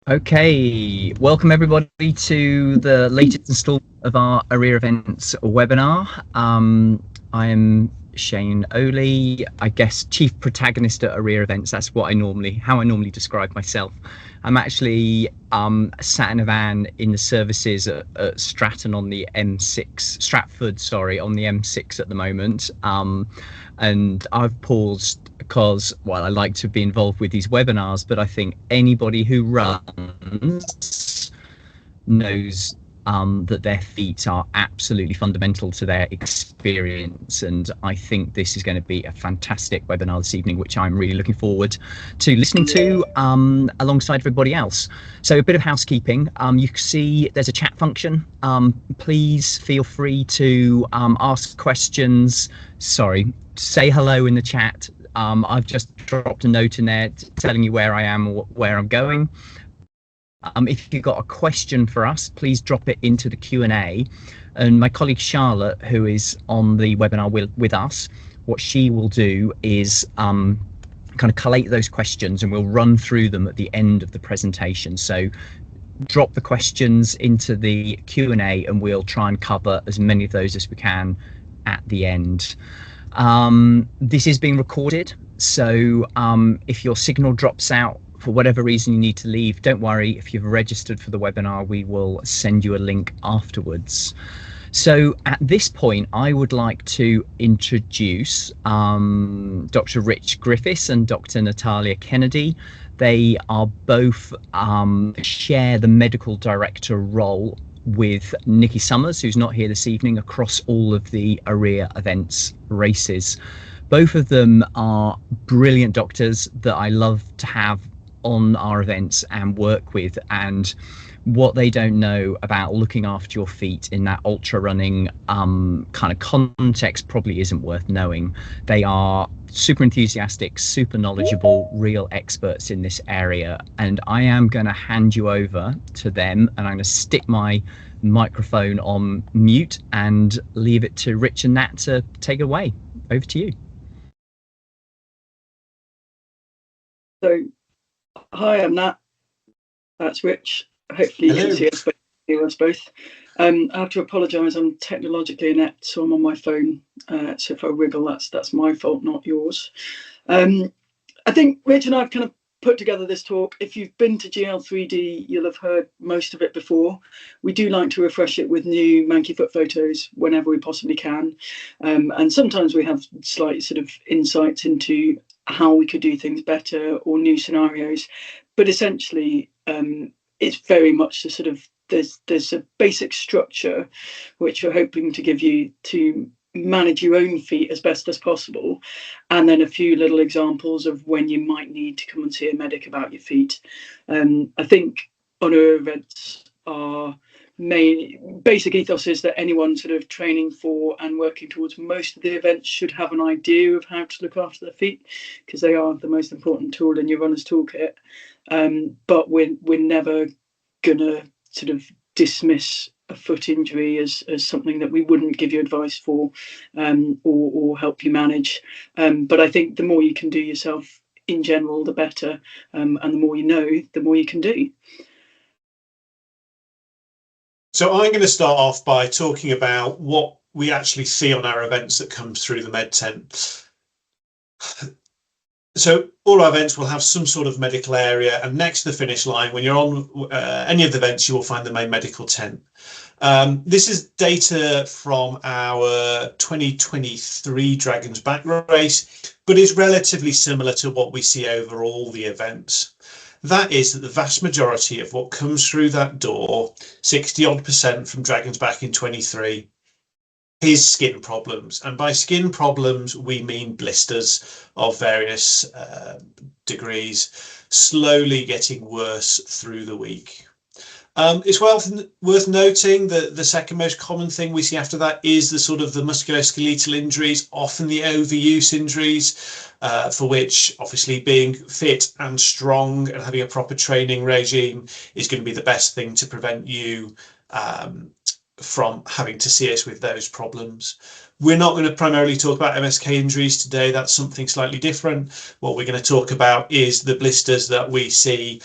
Okay, welcome everybody to the latest installment of our Arena Events webinar. I am Shane Ohly, I guess chief protagonist at Arena Events. That's what how I normally describe myself. I'm actually sat in a van in the services at Stratton on the M6, Stratford, sorry, on the M6 at the moment. And I've paused because, well, I like to be involved with these webinars, but I think anybody who runs knows that their feet are absolutely fundamental to their experience. And I think this is going to be a fantastic webinar this evening, which I'm really looking forward to listening to alongside everybody else. So a bit of housekeeping. You can see there's a chat function. Please feel free to ask questions. Sorry, say hello in the chat. I've just dropped a note in there telling you where I am or where I'm going. If you've got a question for us, please drop it into the Q&A. And my colleague Charlotte, who is on the webinar with us, what she will do is kind of collate those questions and we'll run through them at the end of the presentation. So drop the questions into the Q&A and we'll try and cover as many of those as we can at the end. This is being recorded, so if your signal drops out for whatever reason you need to leave, don't worry. If you've registered for the webinar, we will send you a link afterwards. So at this point, I would like to introduce Dr. Rich Griffiths and Dr. Natalya Kennedy. They are both share the medical director role with Nikki Summers, who's not here this evening, across all of the AREA events races. Both of them are brilliant doctors that I love to have on our events and work with, and what they don't know about looking after your feet in that ultra running kind of context probably isn't worth knowing. They are super enthusiastic, super knowledgeable, real experts in this area, and I am going to hand you over to them, and I'm going to stick my microphone on mute and leave it to Rich and Nat to take it away. Over to you. So, hi, I'm Nat. That's Rich. Hopefully you can see us both. Hear us both. I have to apologise. I'm technologically inept, so I'm on my phone. So if I wriggle, that's my fault, not yours. I think Rich and I have kind of put together this talk. If you've been to GL3D, you'll have heard most of it before. We do like to refresh it with new manky foot photos whenever we possibly can. And sometimes we have slight sort of insights into how we could do things better or new scenarios. But essentially, it's very much the sort of, there's a basic structure which we're hoping to give you to manage your own feet as best as possible, and then a few little examples of when you might need to come and see a medic about your feet. I think on our events, our main basic ethos is that anyone sort of training for and working towards most of the events should have an idea of how to look after their feet, because they are the most important tool in your runner's toolkit. But we're never gonna sort of dismiss a foot injury as something that we wouldn't give you advice for, or help you manage. But I think the more you can do yourself in general, the better, and the more you know, the more you can do. So I'm going to start off by talking about what we actually see on our events that comes through the med tent. So all our events will have some sort of medical area, and next to the finish line, when you're on any of the events, you will find the main medical tent. This is data from our 2023 Dragon's Back race, but is relatively similar to what we see over all the events. That is that the vast majority of what comes through that door, 60% from Dragon's Back in 23, is skin problems. And by skin problems, we mean blisters of various degrees, slowly getting worse through the week. It's worth noting that the second most common thing we see after that is the sort of the musculoskeletal injuries, often the overuse injuries, for which obviously being fit and strong and having a proper training regime is going to be the best thing to prevent you from having to see us with those problems. We're not going to primarily talk about MSK injuries today. That's something slightly different. What we're going to talk about is the blisters that we see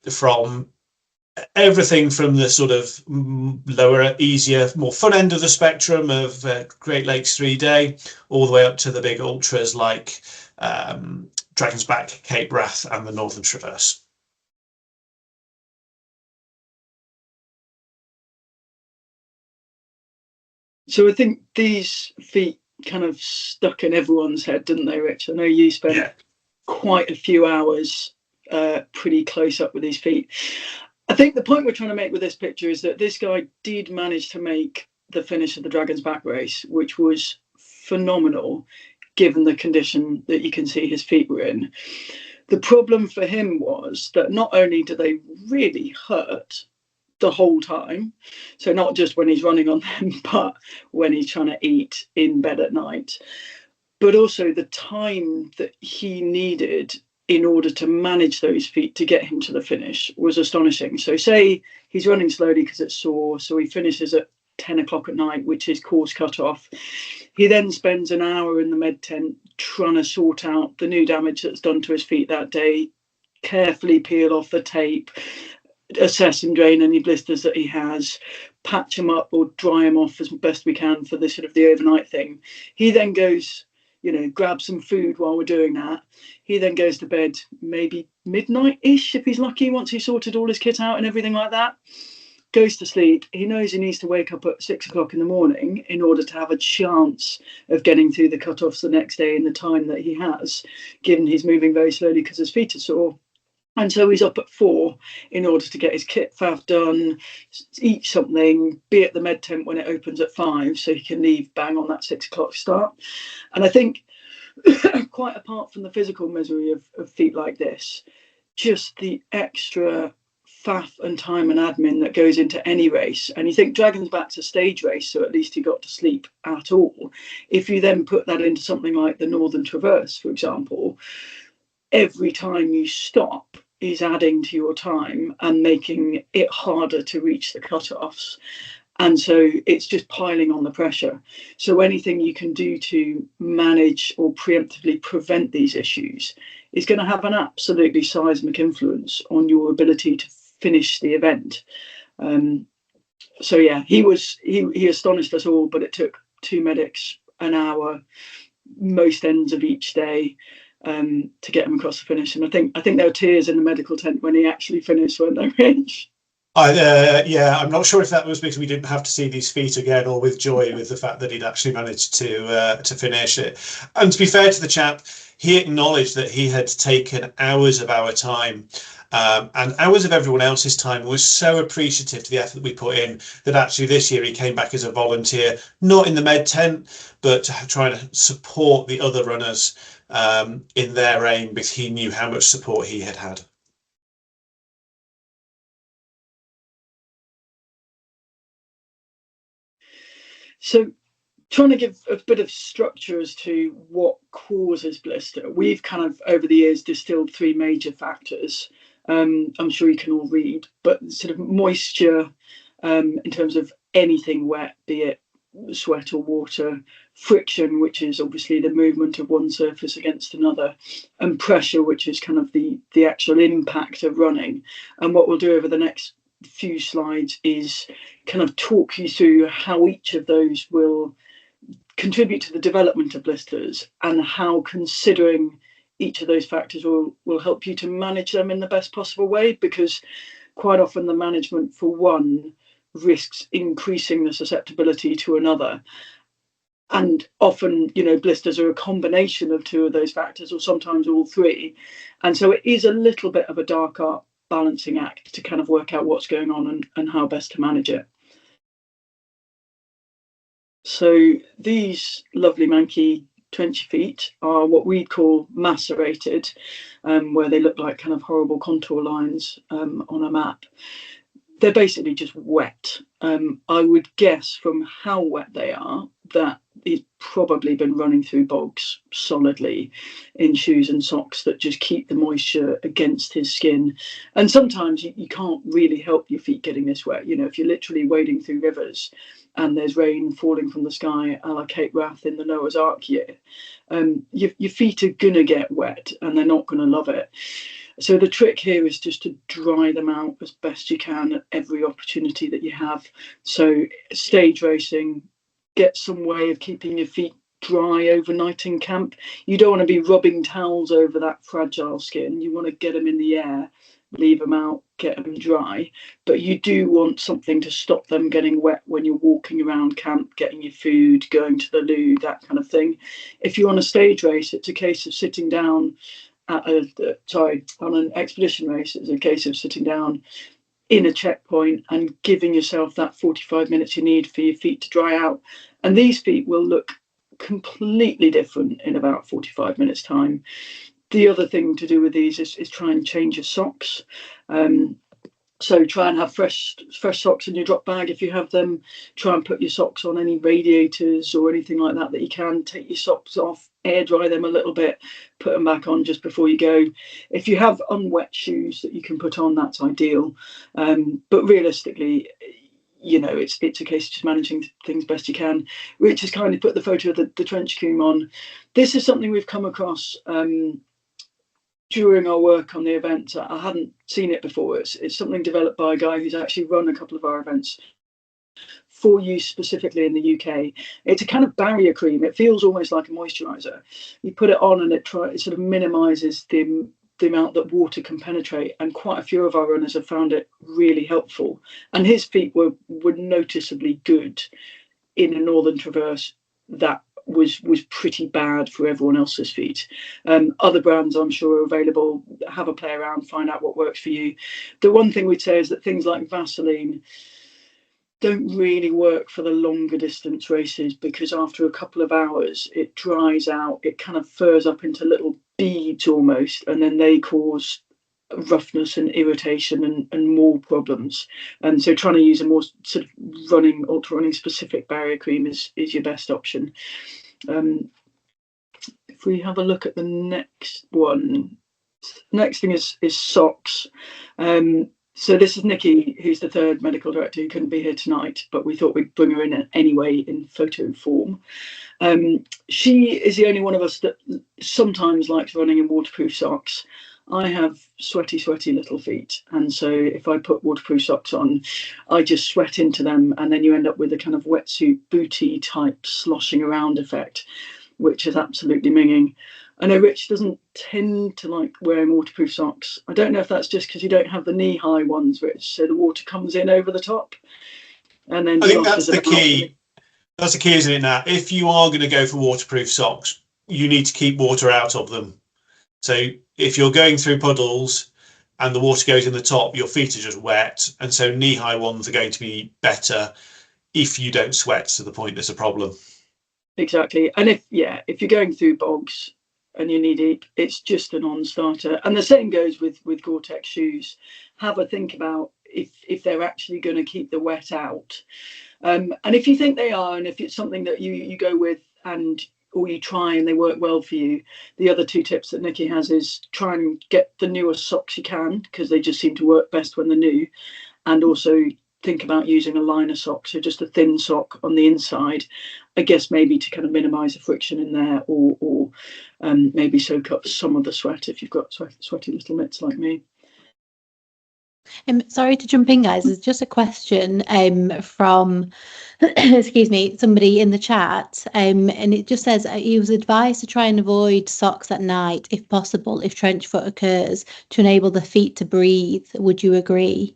from everything from the sort of lower, easier, more fun end of the spectrum of Great Lakes 3-day, all the way up to the big ultras like Dragon's Back, Cape Wrath, and the Northern Traverse. So I think these feat kind of stuck in everyone's head, didn't they, Rich? I know you spent quite a few hours pretty close up with these feet. I think the point we're trying to make with this picture is that this guy did manage to make the finish of the Dragon's Back race, which was phenomenal given the condition that you can see his feet were in. The problem for him was that not only do they really hurt the whole time, so not just when he's running on them, but when he's trying to eat in bed at night, but also the time that he needed in order to manage those feet to get him to the finish was astonishing. So say he's running slowly because it's sore, so he finishes at 10 o'clock at night, which is course cut off. He then spends an hour in the med tent trying to sort out the new damage that's done to his feet that day, carefully peel off the tape, assess and drain any blisters that he has, patch them up or dry them off as best we can for the sort of the overnight thing. He then goes, grab some food while we're doing that. He then goes to bed maybe midnight-ish if he's lucky, once he's sorted all his kit out and everything like that. Goes to sleep. He knows he needs to wake up at 6 o'clock in the morning in order to have a chance of getting through the cut-offs the next day in the time that he has, given he's moving very slowly because his feet are sore. And so he's up at 4 in order to get his kit faff done, eat something, be at the med tent when it opens at 5 so he can leave bang on that 6 o'clock start. And I think quite apart from the physical misery of feet like this, just the extra faff and time and admin that goes into any race. And you think Dragon's Back's a stage race, so at least he got to sleep at all. If you then put that into something like the Northern Traverse, for example, every time you stop is adding to your time and making it harder to reach the cutoffs. And so it's just piling on the pressure. So anything you can do to manage or preemptively prevent these issues is going to have an absolutely seismic influence on your ability to finish the event. So yeah, he astonished us all, but it took 2 medics an hour, most ends of each day, to get him across the finish. And I think there were tears in the medical tent when he actually finished, weren't there, Rich? I'm not sure if that was because we didn't have to see these feet again, or with joy with the fact that he'd actually managed to finish it. And to be fair to the chap, he acknowledged that he had taken hours of our time and hours of everyone else's time, was so appreciative to the effort we put in that actually this year he came back as a volunteer, not in the med tent, but trying to support the other runners in their aim, because he knew how much support he had had. So trying to give a bit of structure as to what causes blister, we've kind of over the years distilled 3 major factors. I'm sure you can all read, but sort of moisture in terms of anything wet, be it sweat or water, friction, which is obviously the movement of one surface against another, and pressure, which is kind of the actual impact of running. And what we'll do over the next few slides is kind of talk you through how each of those will contribute to the development of blisters, and how considering each of those factors will help you to manage them in the best possible way, because quite often the management for one risks increasing the susceptibility to another. And often, blisters are a combination of 2 of those factors, or sometimes all 3. And so it is a little bit of a dark art balancing act to kind of work out what's going on and how best to manage it. So these lovely manky 20 feet are what we'd call macerated, where they look like kind of horrible contour lines on a map. They're basically just wet. I would guess from how wet they are that he's probably been running through bogs solidly in shoes and socks that just keep the moisture against his skin. And sometimes you can't really help your feet getting this wet. If you're literally wading through rivers and there's rain falling from the sky a la Cape Wrath in the Noah's Ark year, your feet are going to get wet and they're not going to love it. So the trick here is just to dry them out as best you can at every opportunity that you have. So stage racing, get some way of keeping your feet dry overnight in camp. You don't want to be rubbing towels over that fragile skin. You want to get them in the air, leave them out, get them dry. But you do want something to stop them getting wet when you're walking around camp, getting your food, going to the loo, that kind of thing. If you're on a stage race, it's a case of sitting down on an expedition race, it's a case of sitting down in a checkpoint and giving yourself that 45 minutes you need for your feet to dry out. And these feet will look completely different in about 45 minutes time. The other thing to do with these is try and change your socks. So try and have fresh socks in your drop bag if you have them. Try and put your socks on any radiators or anything like that you can. Take your socks off, air dry them a little bit, put them back on just before you go. If you have unwet shoes that you can put on, that's ideal. But realistically, it's a case of just managing things best you can. Rich has kindly put the photo of the trench coom on. This is something we've come across during our work on the event. I hadn't seen it before. It's something developed by a guy who's actually run a couple of our events for use specifically in the UK. It's a kind of barrier cream. It feels almost like a moisturizer. You put it on and it sort of minimizes the amount that water can penetrate, and quite a few of our runners have found it really helpful. And his feet were noticeably good in a northern traverse that was pretty bad for everyone else's feet. Other brands I'm sure are available. Have a play around, find out what works for you. The one thing we'd say is that things like Vaseline don't really work for the longer distance races, because after a couple of hours it dries out, it kind of furs up into little beads almost, and then they cause roughness and irritation and more problems. And so trying to use a more sort of ultra running specific barrier cream is your best option. If we have a look at the next one, next thing is socks. So this is Nikki, who's the third medical director, who couldn't be here tonight, but we thought we'd bring her in anyway in photo form. She is the only one of us that sometimes likes running in waterproof socks. I have sweaty little feet, and so if I put waterproof socks on, I just sweat into them, and then you end up with a kind of wetsuit booty type sloshing around effect, which is absolutely minging. I know Rich doesn't tend to like wearing waterproof socks. I don't know if that's just because you don't have the knee-high ones, Rich, so the water comes in over the top. And then I think that's the key. That's the key, isn't it, Nat? If you are going to go for waterproof socks, you need to keep water out of them. So if you're going through puddles and the water goes in the top, your feet are just wet. And so knee-high ones are going to be better if you don't sweat to the point there's a problem. Exactly. And if you're going through bogs and you're knee deep, it's just a non-starter. And the same goes with Gore-Tex shoes. Have a think about if they're actually going to keep the wet out. And if you think they are, and if it's something that you go with or you try and they work well for you, the other two tips that Nikki has is try and get the newest socks you can, because they just seem to work best when they're new. And also think about using a liner sock, so just a thin sock on the inside, I guess, maybe to kind of minimize the friction in there, or maybe soak up some of the sweat if you've got sweaty little mitts like me. Sorry to jump in, guys. There's just a question from excuse me, somebody in the chat, and it just says he was advised to try and avoid socks at night if possible if trench foot occurs, to enable the feet to breathe. Would you agree?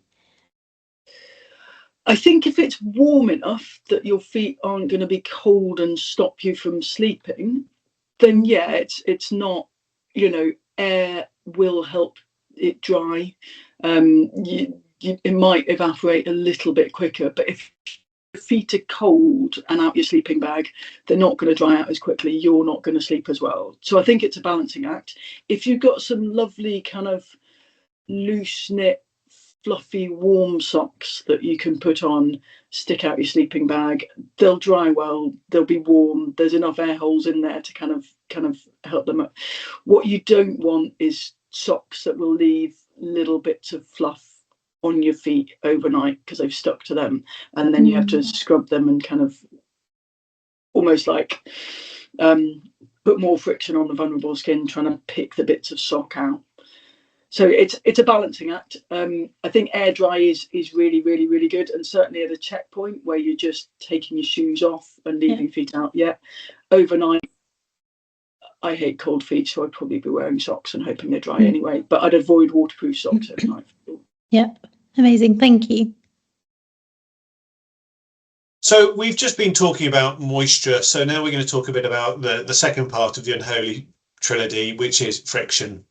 I think if it's warm enough that your feet aren't going to be cold and stop you from sleeping, then yeah, it's not, air will help it dry. It might evaporate a little bit quicker, but if your feet are cold and out your sleeping bag, they're not going to dry out as quickly. You're not going to sleep as well. So I think it's a balancing act. If you've got some lovely kind of loose knit, fluffy, warm socks that you can put on, stick out your sleeping bag, they'll dry well, they'll be warm, there's enough air holes in there to kind of help them up. What you don't want is socks that will leave little bits of fluff on your feet overnight because they've stuck to them, and then you have to scrub them and kind of almost like put more friction on the vulnerable skin trying to pick the bits of sock out. So it's a balancing act. I think air dry is really, really, really good, and certainly at a checkpoint where you're just taking your shoes off and leaving feet out. Yeah, overnight, I hate cold feet, so I'd probably be wearing socks and hoping they're dry anyway. But I'd avoid waterproof socks overnight. Yeah, amazing. Thank you. So we've just been talking about moisture. So now we're going to talk a bit about the second part of the unholy trinity, which is friction.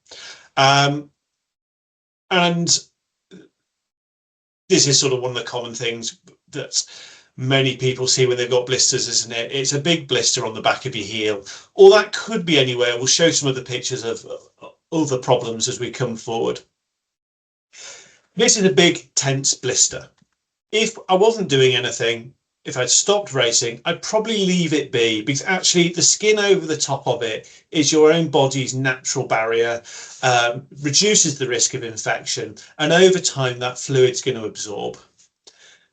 And this is sort of one of the common things that many people see when they've got blisters, isn't it? It's a big blister on the back of your heel, or that could be anywhere. We'll show some other pictures of other problems as we come forward. This is a big tense blister. If I wasn't doing anything, if I'd stopped racing, I'd probably leave it be, because actually the skin over the top of it is your own body's natural barrier, reduces the risk of infection, and over time that fluid's going to absorb.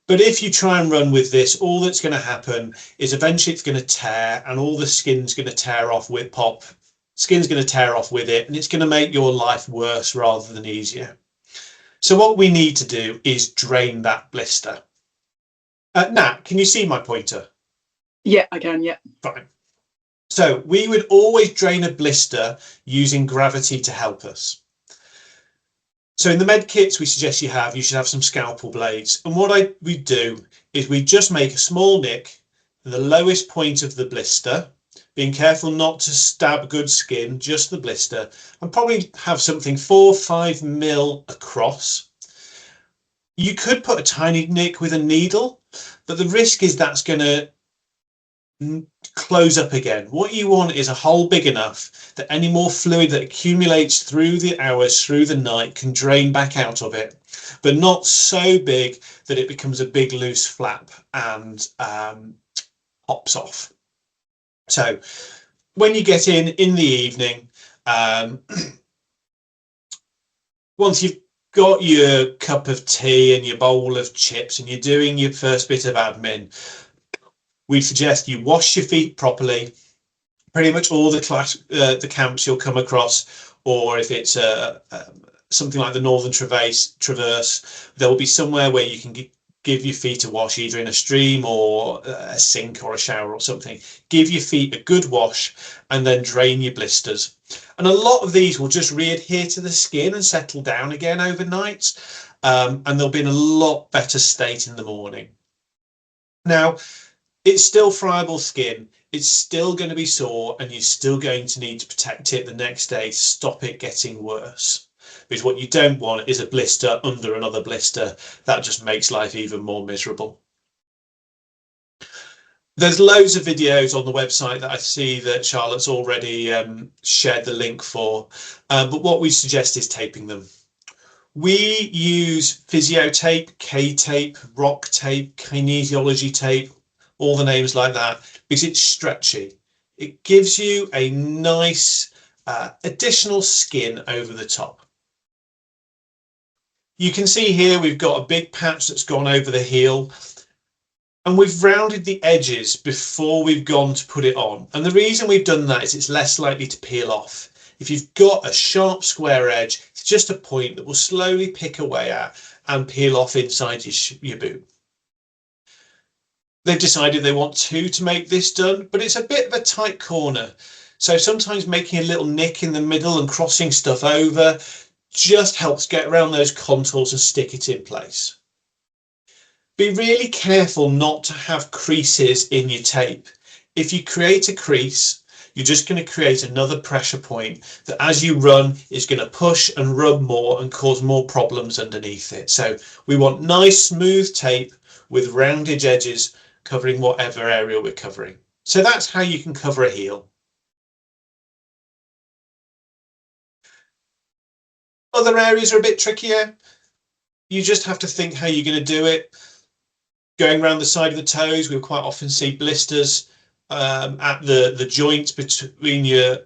But if you try and run with this, all that's going to happen is eventually it's going to tear, and all the skin's going to tear off with skin's going to tear off with it, and it's going to make your life worse rather than easier. So what we need to do is drain that blister. Nat, can you see my pointer? Yeah, I can, yeah. Fine. So we would always drain a blister using gravity to help us. So in the med kits we suggest you should have some scalpel blades. And what we do is we just make a small nick at the lowest point of the blister, being careful not to stab good skin, just the blister, and probably have something 4 or 5 mil across. You could put a tiny nick with a needle, but the risk is that's going to close up again. What you want is a hole big enough that any more fluid that accumulates through the hours, through the night, can drain back out of it, but not so big that it becomes a big loose flap and pops off. So when you get in the evening, once you've got your cup of tea and your bowl of chips and you're doing your first bit of admin, we suggest you wash your feet properly. Pretty much all the camps you'll come across, or if it's something like the Northern Traverse, there will be somewhere where you can give your feet a wash, either in a stream or a sink or a shower or something. Give your feet a good wash and then drain your blisters. And a lot of these will just re-adhere to the skin and settle down again overnight, and they'll be in a lot better state in the morning. Now, it's still friable skin, it's still going to be sore, and you're still going to need to protect it the next day to stop it getting worse. Because what you don't want is a blister under another blister. That just makes life even more miserable. There's loads of videos on the website that I see that Charlotte's already shared the link for, but what we suggest is taping them. We use physio tape, K-tape, rock tape, kinesiology tape, all the names like that, because it's stretchy. It gives you a nice additional skin over the top. You can see here we've got a big patch that's gone over the heel, and we've rounded the edges before we've gone to put it on. And the reason we've done that is it's less likely to peel off. If you've got a sharp square edge, it's just a point that will slowly pick away at and peel off inside your boot. They've decided they want 2 to make this done, but it's a bit of a tight corner. So sometimes making a little nick in the middle and crossing stuff over just helps get around those contours and stick it in place. Be really careful not to have creases in your tape. If you create a crease, you're just going to create another pressure point that as you run is going to push and rub more and cause more problems underneath it. So we want nice smooth tape with rounded edges covering whatever area we're covering. So that's how you can cover a heel. Other areas are a bit trickier. You just have to think how you're going to do it. Going around the side of the toes, we'll quite often see blisters at the joint between your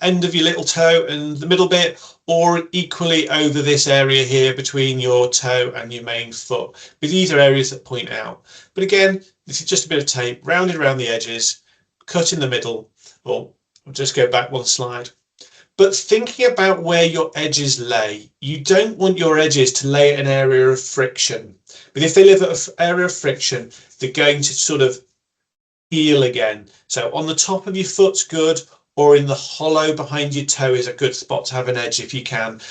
end of your little toe and the middle bit, or equally over this area here between your toe and your main foot. But these are areas that point out. But again, this is just a bit of tape rounded around the edges, cut in the middle, or I'll just go back one slide. But thinking about where your edges lay, you don't want your edges to lay at an area of friction. But if they live at an area of friction, they're going to sort of heal again. So on the top of your foot's good, or in the hollow behind your toe is a good spot to have an edge if you can,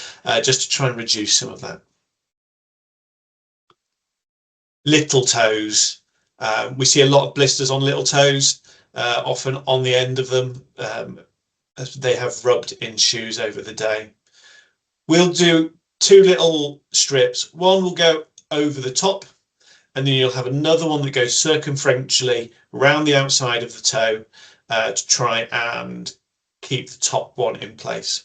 just to try and reduce some of that. Little toes. We see a lot of blisters on little toes, often on the end of them, as they have rubbed in shoes over the day. We'll do 2 little strips. One will go over the top, and then you'll have another one that goes circumferentially around the outside of the toe to try and keep the top one in place.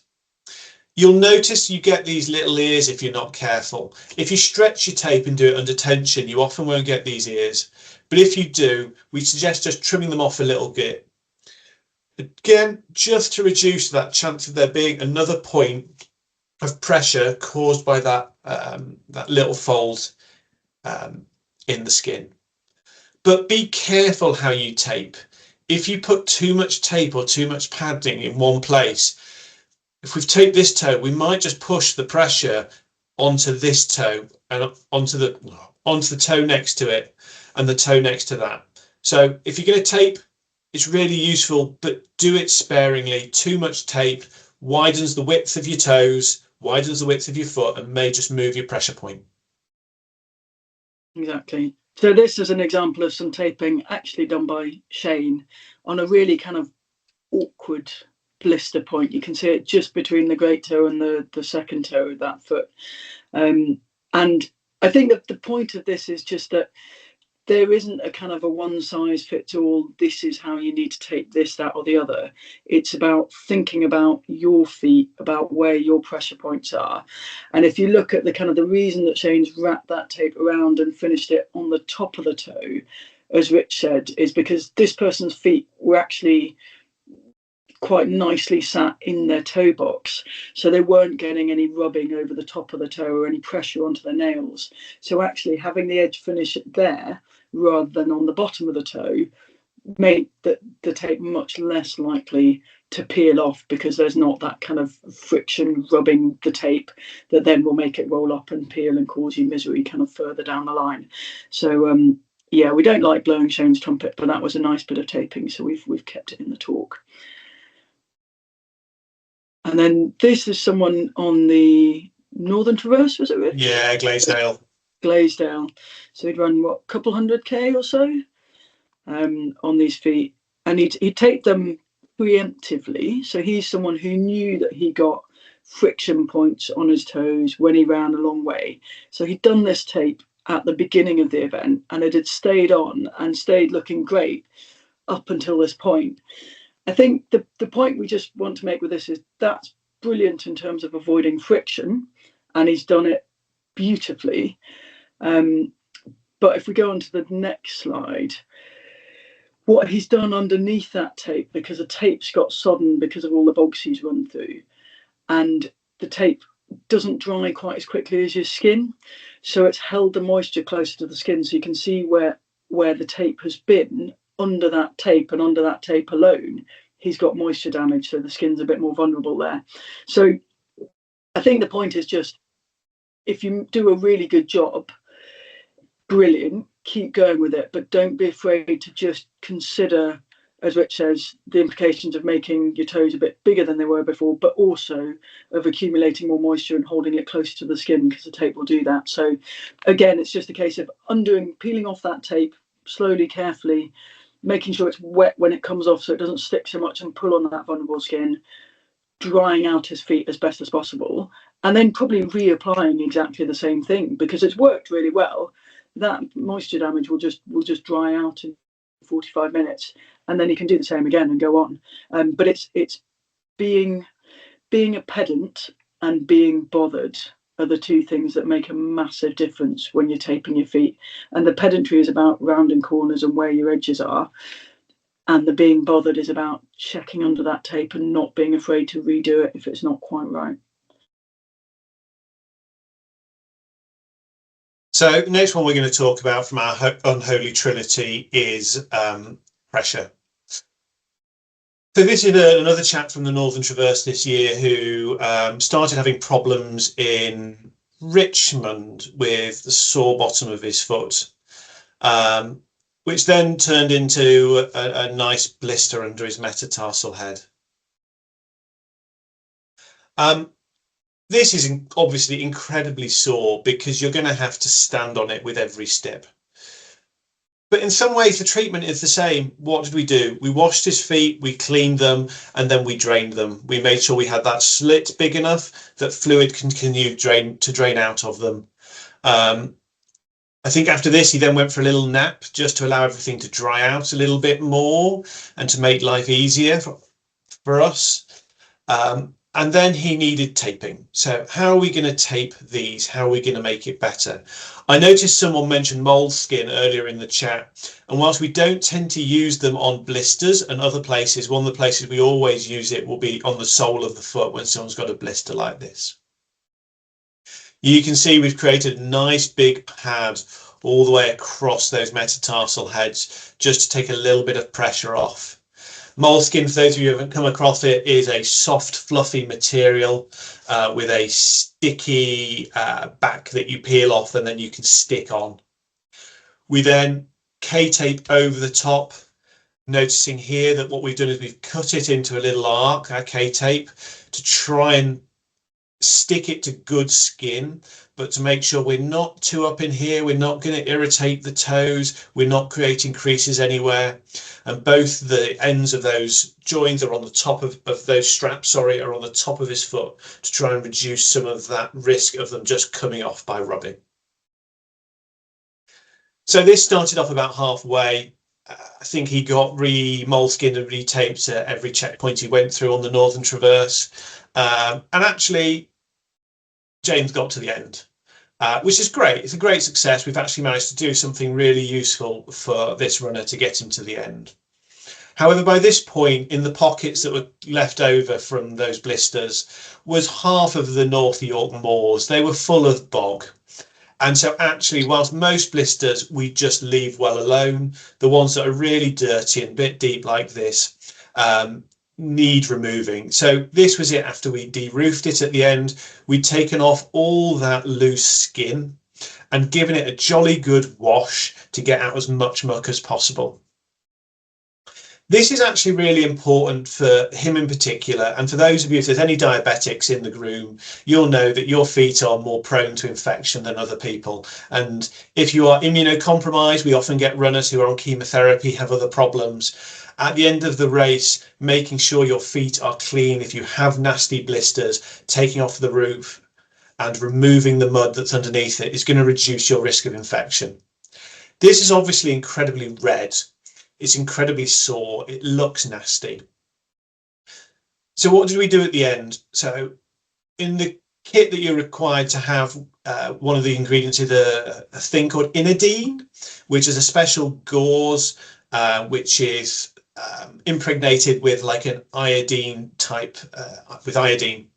You'll notice you get these little ears if you're not careful. If you stretch your tape and do it under tension, you often won't get these ears. But if you do, we suggest just trimming them off a little bit. Again, just to reduce that chance of there being another point of pressure caused by that, that little fold in the skin. But be careful how you tape. If you put too much tape or too much padding in one place, if we've taped this toe, we might just push the pressure onto this toe and onto the toe next to it and the toe next to that. So if you're going to tape, it's really useful, but do it sparingly. Too much tape widens the width of your toes, widens the width of your foot, and may just move your pressure point. Exactly. So this is an example of some taping actually done by Shane on a really kind of awkward blister point. You can see it just between the great toe and the second toe of that foot. And I think that the point of this is just that there isn't a kind of a one size fits all, this is how you need to tape this, that or the other. It's about thinking about your feet, about where your pressure points are. And if you look at the kind of the reason that Shane's wrapped that tape around and finished it on the top of the toe, as Rich said, is because this person's feet were actually quite nicely sat in their toe box, so they weren't getting any rubbing over the top of the toe or any pressure onto the nails. So actually having the edge finish there rather than on the bottom of the toe made the tape much less likely to peel off, because there's not that kind of friction rubbing the tape that then will make it roll up and peel and cause you misery kind of further down the line. So yeah, we don't like blowing Shane's trumpet, but that was a nice bit of taping, so we've kept it in the talk. And then this is someone on the Northern Traverse, was it, Rich? Yeah, Glasedale. Glasedale. So he'd run, what, a couple 100k or so on these feet. And he taped them preemptively. So he's someone who knew that he got friction points on his toes when he ran a long way. So he'd done this tape at the beginning of the event, and it had stayed on and stayed looking great up until this point. I think the point we just want to make with this is that's brilliant in terms of avoiding friction, and he's done it beautifully. But if we go on to the next slide, what he's done underneath that tape, because the tape's got sodden because of all the bogs he's run through, and the tape doesn't dry quite as quickly as your skin, so it's held the moisture closer to the skin, so you can see where the tape has been under that tape, and under that tape alone he's got moisture damage, so the skin's a bit more vulnerable there. So I think the point is just, if you do a really good job, brilliant, keep going with it, but don't be afraid to just consider, as Rich says, the implications of making your toes a bit bigger than they were before, but also of accumulating more moisture and holding it closer to the skin, because the tape will do that. So again, it's just a case of peeling off that tape slowly, carefully, making sure it's wet when it comes off so it doesn't stick so much and pull on that vulnerable skin, drying out his feet as best as possible, and then probably reapplying exactly the same thing, because it's worked really well. That moisture damage will just dry out in 45 minutes, and then you can do the same again and go on. But it's being a pedant and being bothered are the two things that make a massive difference when you're taping your feet. And the pedantry is about rounding corners and where your edges are, and the being bothered is about checking under that tape and not being afraid to redo it if it's not quite right. So the next one we're going to talk about from our unholy trinity is pressure. So this is another chap from the Northern Traverse this year who started having problems in Richmond with the sore bottom of his foot, which then turned into a nice blister under his metatarsal head. This is obviously incredibly sore because you're going to have to stand on it with every step. But in some ways, the treatment is the same. What did we do? We washed his feet, we cleaned them, and then we drained them. We made sure we had that slit big enough that fluid can continue to drain out of them. I think after this, he then went for a little nap just to allow everything to dry out a little bit more and to make life easier for us. And then he needed taping. So how are we going to tape these? How are we going to make it better? I noticed someone mentioned moleskin earlier in the chat. And whilst we don't tend to use them on blisters and other places, one of the places we always use it will be on the sole of the foot when someone's got a blister like this. You can see we've created a nice big pad all the way across those metatarsal heads just to take a little bit of pressure off. Moleskin, for those of you who haven't come across it, is a soft, fluffy material with a sticky back that you peel off and then you can stick on. We then K-tape over the top, noticing here that what we've done is we've cut it into a little arc, our K-tape, to try and stick it to good skin, but to make sure we're not too up in here, we're not going to irritate the toes, we're not creating creases anywhere. And both the ends of those joins are on the top of those straps, sorry, are on the top of his foot to try and reduce some of that risk of them just coming off by rubbing. So this started off about halfway. I think he got moleskin and retaped at every checkpoint he went through on the Northern Traverse. And actually, James got to the end, which is great. It's a great success. We've actually managed to do something really useful for this runner to get him to the end. However, by this point, in the pockets that were left over from those blisters was half of the North York moors. They were full of bog. And so actually, whilst most blisters we just leave well alone, the ones that are really dirty and a bit deep like this need removing. So this was it after we de-roofed it at the end. We'd taken off all that loose skin and given it a jolly good wash to get out as much muck as possible. This is actually really important for him in particular, and for those of you, if there's any diabetics in the room, you'll know that your feet are more prone to infection than other people. And if you are immunocompromised, we often get runners who are on chemotherapy, have other problems. At the end of the race, making sure your feet are clean. If you have nasty blisters, taking off the roof and removing the mud that's underneath it is going to reduce your risk of infection. This is obviously incredibly red. It's incredibly sore. It looks nasty. So what did we do at the end? So in the kit that you're required to have, one of the ingredients is a thing called inodine, which is a special gauze, which is impregnated with like an iodine type, with iodine.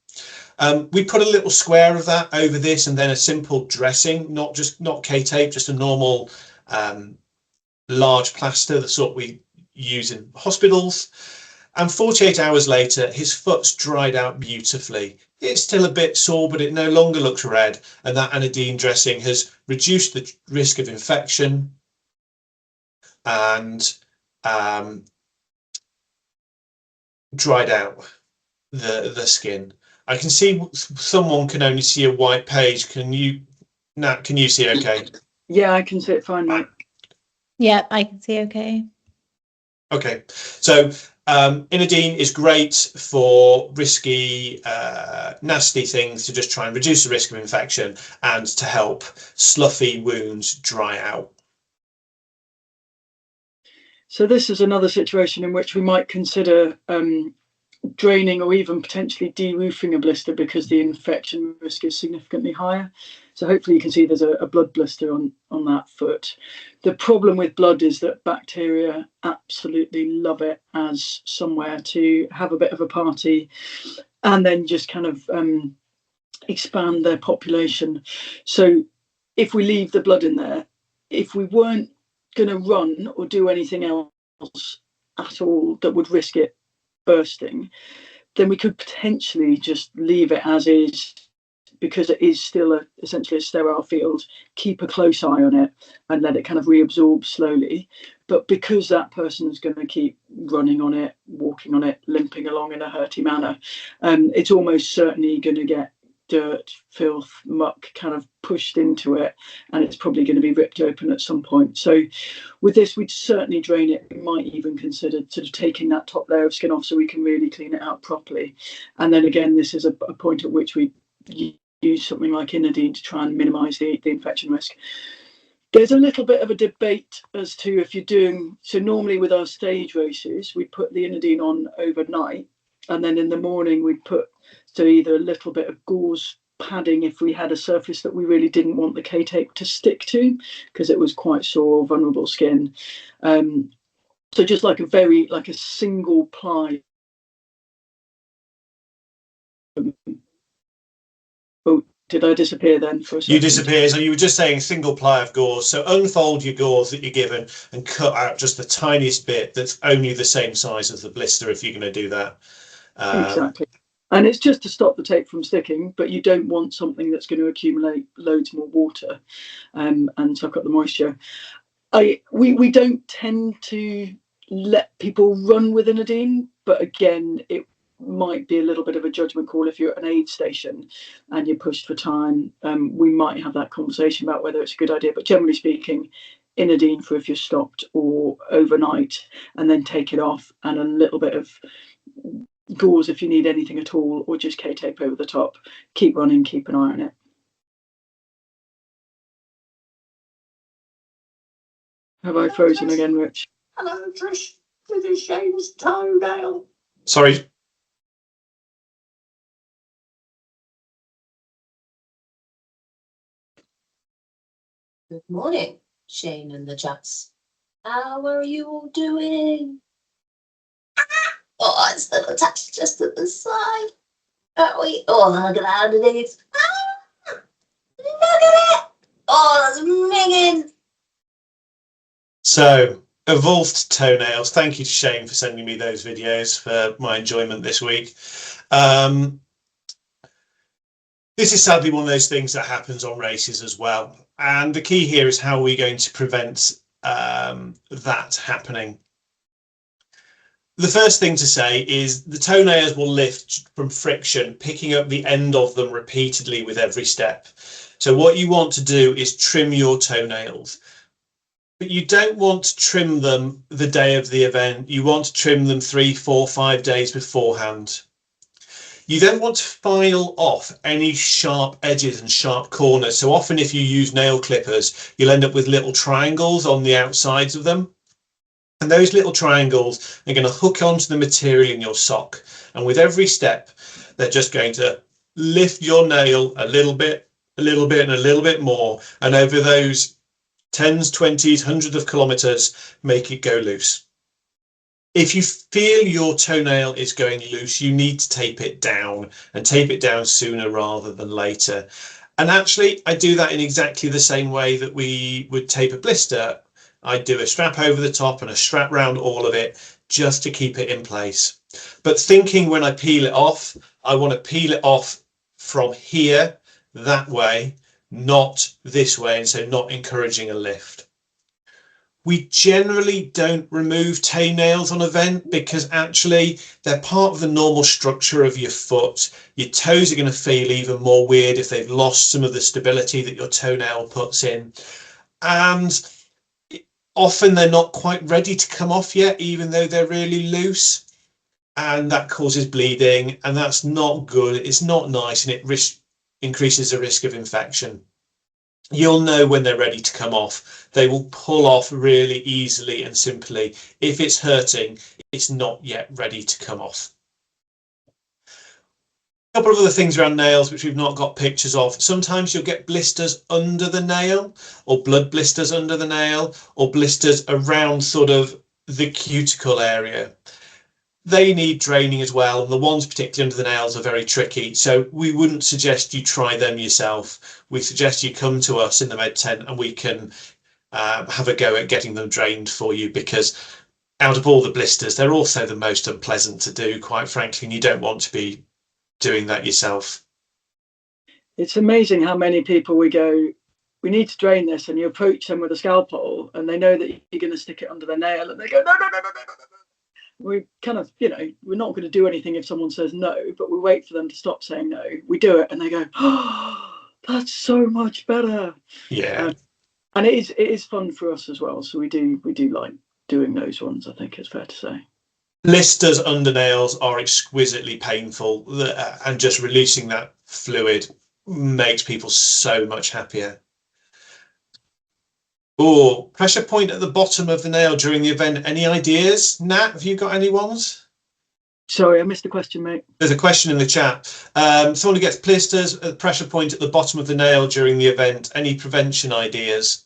We put a little square of that over this and then a simple dressing, not K-tape, just a normal large plaster, the sort we use in hospitals. And 48 hours later, his foot's dried out beautifully. It's still a bit sore, but it no longer looks red. And that anodine dressing has reduced the risk of infection and dried out the skin. I can see someone can only see a white page. Can you, Nat, can you see okay? Yeah, I can see it fine, mate. Yeah, I can see okay. Okay, so inodine is great for risky, nasty things to just try and reduce the risk of infection and to help sloughy wounds dry out. So this is another situation in which we might consider draining or even potentially de-roofing a blister because the infection risk is significantly higher. So hopefully you can see there's a blood blister on that foot. The problem with blood is that bacteria absolutely love it as somewhere to have a bit of a party and then just kind of expand their population. So if we leave the blood in there, if we weren't going to run or do anything else at all that would risk it bursting, then we could potentially just leave it as is, because it is still essentially a sterile field, keep a close eye on it and let it kind of reabsorb slowly. But because that person is going to keep running on it, walking on it, limping along in a hurty manner, it's almost certainly going to get dirt, filth, muck kind of pushed into it, and it's probably going to be ripped open at some point. So with this, we'd certainly drain it. We might even consider sort of taking that top layer of skin off so we can really clean it out properly. And then again, this is a point at which we use something like Inodine to try and minimise the infection risk. There's a little bit of a debate as to if you're doing, so normally with our stage races, we put the Inodine on overnight, and then in the morning we'd put, so either a little bit of gauze padding if we had a surface that we really didn't want the K-tape to stick to, because it was quite sore, vulnerable skin. So just like a single ply. Oh, did I disappear then for a second? You disappear. So you were just saying single ply of gauze. So unfold your gauze that you're given and cut out just the tiniest bit that's only the same size as the blister if you're going to do that. Exactly. And it's just to stop the tape from sticking, but you don't want something that's going to accumulate loads more water and suck up the moisture. We don't tend to let people run with Inodine, but again, it might be a little bit of a judgment call. If you're at an aid station and you're pushed for time, we might have that conversation about whether it's a good idea. But generally speaking, Inodine for if you're stopped or overnight, and then take it off, and a little bit of gauze if you need anything at all, or just K-tape over the top. Keep running, keep an eye on it. Have I frozen again, Rich? Hello, Trish. This is Shane's Toenail. Sorry. Good morning, Shane and the chats. How are you all doing? Oh, it's little touch just at the side. Aren't we? Oh, look at that underneath. Ah, look at it. Oh, that's minging. So, evolved toenails. Thank you to Shane for sending me those videos for my enjoyment this week. This is sadly one of those things that happens on races as well. And the key here is how we're going to prevent that happening. The first thing to say is the toenails will lift from friction, picking up the end of them repeatedly with every step. So what you want to do is trim your toenails. But you don't want to trim them the day of the event. You want to trim them 3, 4, 5 days beforehand. You then want to file off any sharp edges and sharp corners. So often if you use nail clippers, you'll end up with little triangles on the outsides of them. And those little triangles are going to hook onto the material in your sock. And with every step, they're just going to lift your nail a little bit, and a little bit more. And over those 10s, 20s, hundreds of kilometers, make it go loose. If you feel your toenail is going loose, you need to tape it down, and tape it down sooner rather than later. And actually, I do that in exactly the same way that we would tape a blister. I do a strap over the top and a strap round all of it just to keep it in place. But thinking when I peel it off, I want to peel it off from here, that way, not this way, and so not encouraging a lift. We generally don't remove toenails on event because actually they're part of the normal structure of your foot. Your toes are going to feel even more weird if they've lost some of the stability that your toenail puts in. And often they're not quite ready to come off yet, even though they're really loose. And that causes bleeding, and that's not good. It's not nice, and it increases the risk of infection. You'll know when they're ready to come off. They will pull off really easily and simply. If it's hurting, it's not yet ready to come off. A couple of other things around nails which we've not got pictures of. Sometimes you'll get blisters under the nail, or blood blisters under the nail, or blisters around sort of the cuticle area. They need draining as well, and the ones particularly under the nails are very tricky, so we wouldn't suggest you try them yourself. We suggest you come to us in the med tent and we can have a go at getting them drained for you, because out of all the blisters, they're also the most unpleasant to do, quite frankly, and you don't want to be doing that yourself. It's amazing how many people we go, we need to drain this, and you approach them with a scalpel and they know that you're going to stick it under their nail, and they go, no, no, no, no, no, no, no. We kind of, you know, we're not going to do anything if someone says no, but we wait for them to stop saying no. We do it and they go, oh, that's so much better. Yeah. And it is fun for us as well. So we do like doing those ones, I think it's fair to say. Blisters under nails are exquisitely painful, and just releasing that fluid makes people so much happier. Oh, pressure point at the bottom of the nail during the event. Any ideas? Nat, have you got any ones? Sorry, I missed the question, mate. There's a question in the chat. Someone who gets blisters at the pressure point at the bottom of the nail during the event. Any prevention ideas?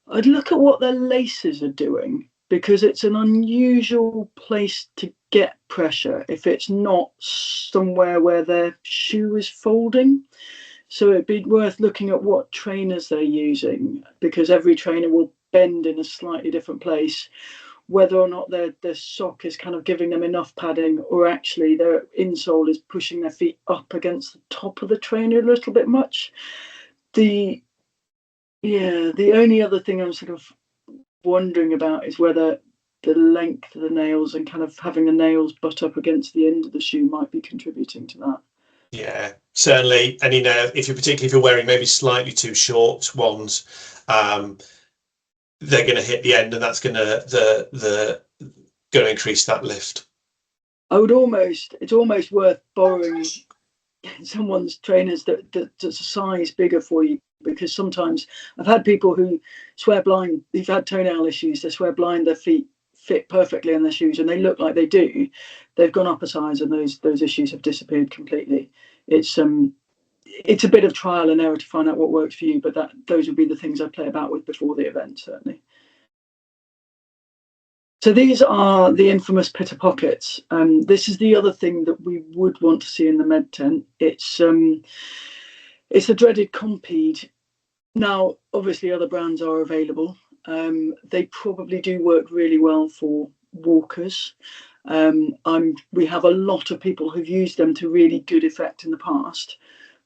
I'd look at what their laces are doing, because it's an unusual place to get pressure if it's not somewhere where their shoe is folding. So it'd be worth looking at what trainers they're using, because every trainer will bend in a slightly different place, whether or not their sock is kind of giving them enough padding, or actually their insole is pushing their feet up against the top of the trainer a little bit much. The only other thing I'm sort of wondering about is whether the length of the nails and kind of having the nails butt up against the end of the shoe might be contributing to that. Yeah, certainly. And you know, particularly if you're wearing maybe slightly too short ones, they're going to hit the end, and that's going to increase that lift. It's almost worth borrowing someone's trainers that's a size bigger for you, because sometimes I've had people who swear blind, they've had toenail issues, they swear blind their feet fit perfectly in their shoes, and they look like they do. They've gone up a size and those issues have disappeared completely. It's a bit of trial and error to find out what works for you, but those would be the things I play about with before the event, certainly. So these are the infamous pitter pockets. This is the other thing that we would want to see in the med tent. It's the dreaded Compeed. Now, obviously, other brands are available. They probably do work really well for walkers. We have a lot of people who've used them to really good effect in the past.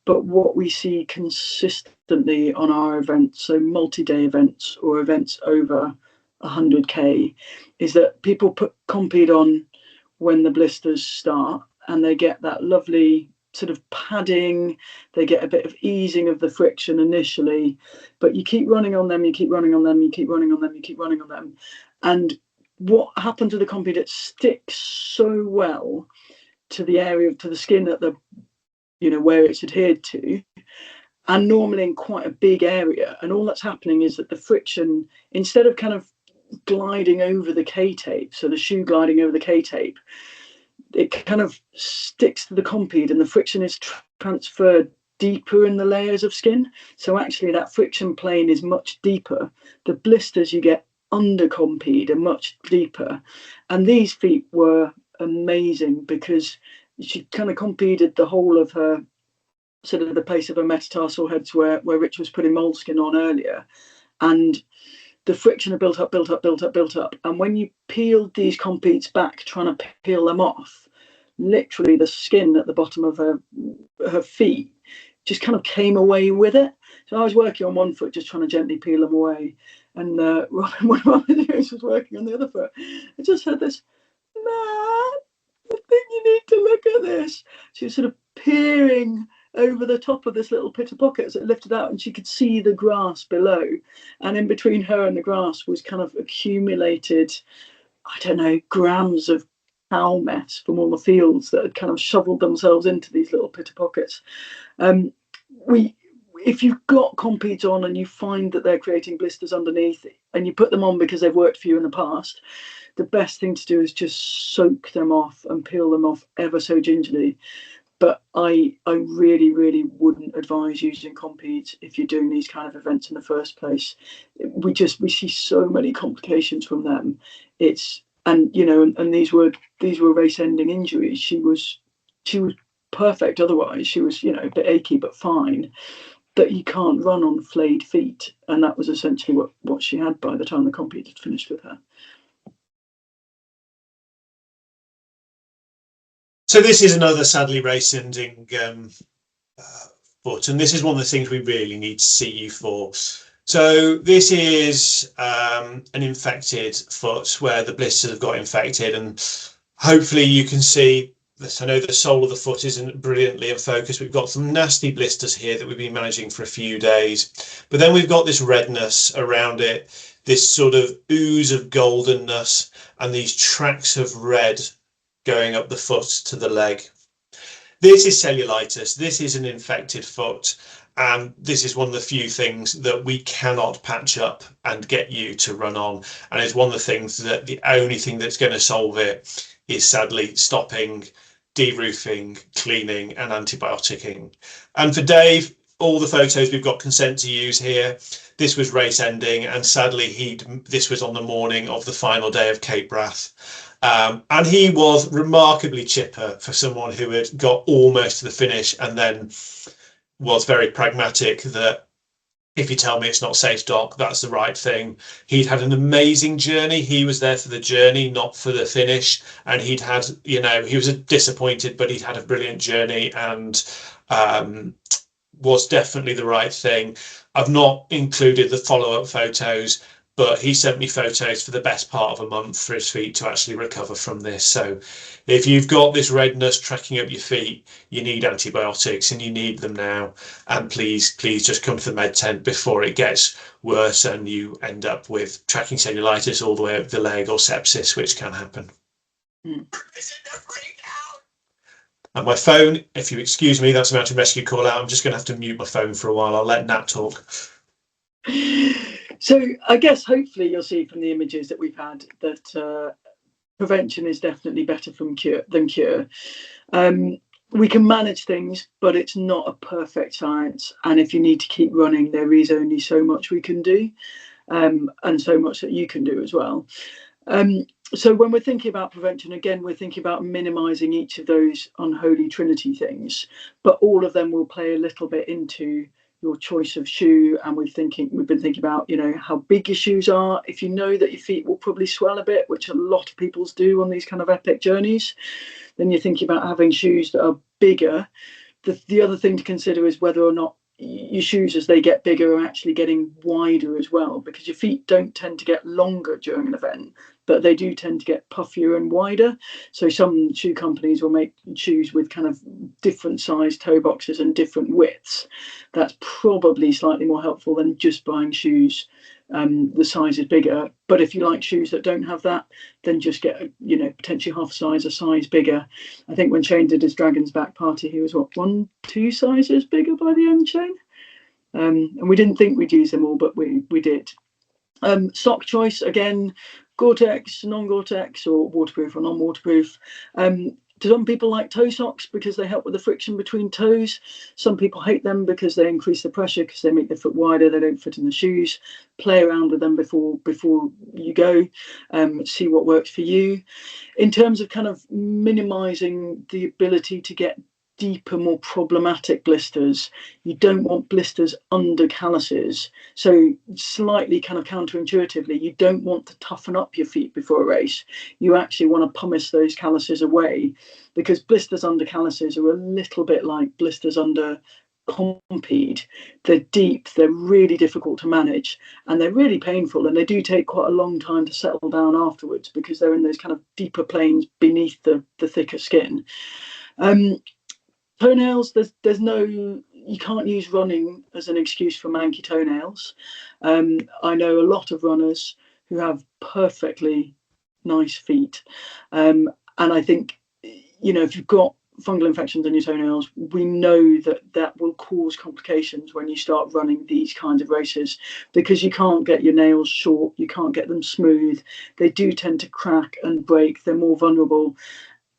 But what we see consistently on our events, so multi-day events or events over 100k, is that people put Compeed on when the blisters start, and they get that lovely sort of padding, they get a bit of easing of the friction initially, but you keep running on them, you keep running on them, you keep running on them, you keep running on them. And what happens to the Compeed, it sticks so well to the area, to the skin at the, you know, where it's adhered to, and normally in quite a big area. And all that's happening is that the friction, instead of kind of gliding over the K-tape, so the shoe gliding over the K-tape, it kind of sticks to the Compeed, and the friction is transferred deeper in the layers of skin. So actually that friction plane is much deeper. The blisters you get under Compeed are much deeper. And these feet were amazing, because she kind of Compeeded the whole of her, sort of the place of her metatarsal heads where Rich was putting moleskin on earlier. And the friction had built up. And when you peeled these Compeeds back, trying to peel them off, literally the skin at the bottom of her feet just kind of came away with it. So I was working on one foot, just trying to gently peel them away. And Robin, one of my videos, was working on the other foot. I just heard this, Matt, I think you need to look at this. She was sort of peering over the top of this little pitter pocket as it lifted out, and she could see the grass below. And in between her and the grass was kind of accumulated, I don't know, grams of cow mess from all the fields that had kind of shoveled themselves into these little pitter pockets. If you've got Compeeds on and you find that they're creating blisters underneath, and you put them on because they've worked for you in the past, the best thing to do is just soak them off and peel them off ever so gingerly. But I really, really wouldn't advise using Compeeds if you're doing these kind of events in the first place. We see so many complications from them. And these were race-ending injuries. She was perfect otherwise. She was, a bit achy but fine. That you can't run on flayed feet, and that was essentially what she had by the time the Compeed had finished with her. So this is another sadly race-ending foot, and this is one of the things we really need to see you for. So this is an infected foot where the blisters have got infected, and hopefully you can see this. I know the sole of the foot isn't brilliantly in focus. We've got some nasty blisters here that we've been managing for a few days, but then we've got this redness around it, this sort of ooze of goldenness, and these tracks of red going up the foot to the leg. This is cellulitis. This is an infected foot, and this is one of the few things that we cannot patch up and get you to run on. And it's one of the things that the only thing that's going to solve it is sadly stopping de-roofing, cleaning and antibioticing. And for Dave, all the photos we've got consent to use here. This was race ending, and sadly this was on the morning of the final day of Cape Wrath. And he was remarkably chipper for someone who had got almost to the finish and then was very pragmatic that if you tell me it's not safe, Doc, that's the right thing. He'd had an amazing journey. He was there for the journey, not for the finish. And he'd had, you know, he was disappointed, but he'd had a brilliant journey and was definitely the right thing. I've not included the follow-up photos, but he sent me photos for the best part of a month for his feet to actually recover from this. So if you've got this redness tracking up your feet, you need antibiotics and you need them now. And please just come to the med tent before it gets worse and you end up with tracking cellulitis all the way up the leg or sepsis, which can happen. And my phone, if you excuse me, that's a mountain rescue call out. I'm just going to have to mute my phone for a while. I'll let Nat talk. So I guess hopefully you'll see from the images that we've had that prevention is definitely better than cure. We can manage things, but it's not a perfect science. And if you need to keep running, there is only so much we can do, and so much that you can do as well. So when we're thinking about prevention, again, we're thinking about minimizing each of those unholy trinity things, but all of them will play a little bit into your choice of shoe. And we've been thinking about, you know, how big your shoes are. If you know that your feet will probably swell a bit, which a lot of people do on these kind of epic journeys, then you're thinking about having shoes that are bigger. The other thing to consider is whether or not your shoes, as they get bigger, are actually getting wider as well, because your feet don't tend to get longer during an event, but they do tend to get puffier and wider. So some shoe companies will make shoes with kind of different size toe boxes and different widths. That's probably slightly more helpful than just buying shoes the size is bigger. But if you like shoes that don't have that, then just get, you know, potentially half a size bigger. I think when Shane did his Dragon's Back party, he was 1-2 sizes bigger by the end, Shane. And we didn't think we'd use them all, but we did. Sock choice, again, Gore-Tex, non-Gore-Tex, or waterproof or non-waterproof. Some people like toe socks because they help with the friction between toes. Some people hate them because they increase the pressure because they make the foot wider. They don't fit in the shoes. Play around with them before you go. See what works for you. In terms of kind of minimizing the ability to get deeper, more problematic blisters, you don't want blisters under calluses. So slightly kind of counterintuitively, you don't want to toughen up your feet before a race. You actually want to pumice those calluses away, because blisters under calluses are a little bit like blisters under Compeed. They're deep, they're really difficult to manage, and they're really painful, and they do take quite a long time to settle down afterwards because they're in those kind of deeper planes beneath the thicker skin. Toenails, there's no, you can't use running as an excuse for manky toenails. I know a lot of runners who have perfectly nice feet, and I think, you know, if you've got fungal infections on your toenails, we know that will cause complications when you start running these kinds of races, because you can't get your nails short, you can't get them smooth, they do tend to crack and break, they're more vulnerable.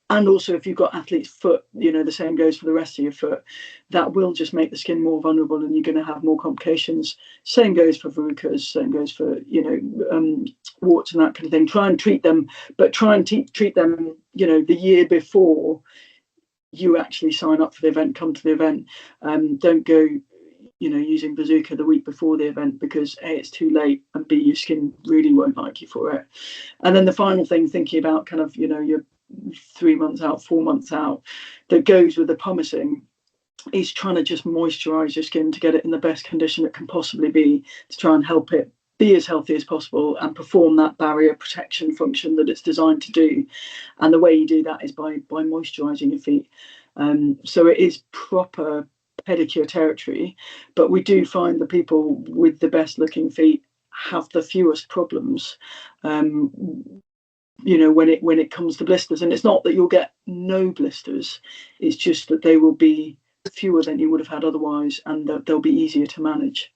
And also, if you've got athlete's foot, you know, the same goes for the rest of your foot. That will just make the skin more vulnerable, and you're going to have more complications. Same goes for verrucas, same goes for, you know, warts and that kind of thing. Try and treat them, but try and treat them, you know, the year before you actually sign up for the event, come to the event. Don't go, you know, using bazooka the week before the event, because A, it's too late, and B, your skin really won't like you for it. And then the final thing, thinking about kind of, you know, your 3 months out, 4 months out, that goes with the pumiceing is trying to just moisturize your skin to get it in the best condition it can possibly be, to try and help it be as healthy as possible and perform that barrier protection function that it's designed to do. And the way you do that is by moisturizing your feet. So it is proper pedicure territory, but we do find the people with the best looking feet have the fewest problems, you know, when it comes to blisters. And it's not that you'll get no blisters, it's just that they will be fewer than you would have had otherwise, and they'll be easier to manage.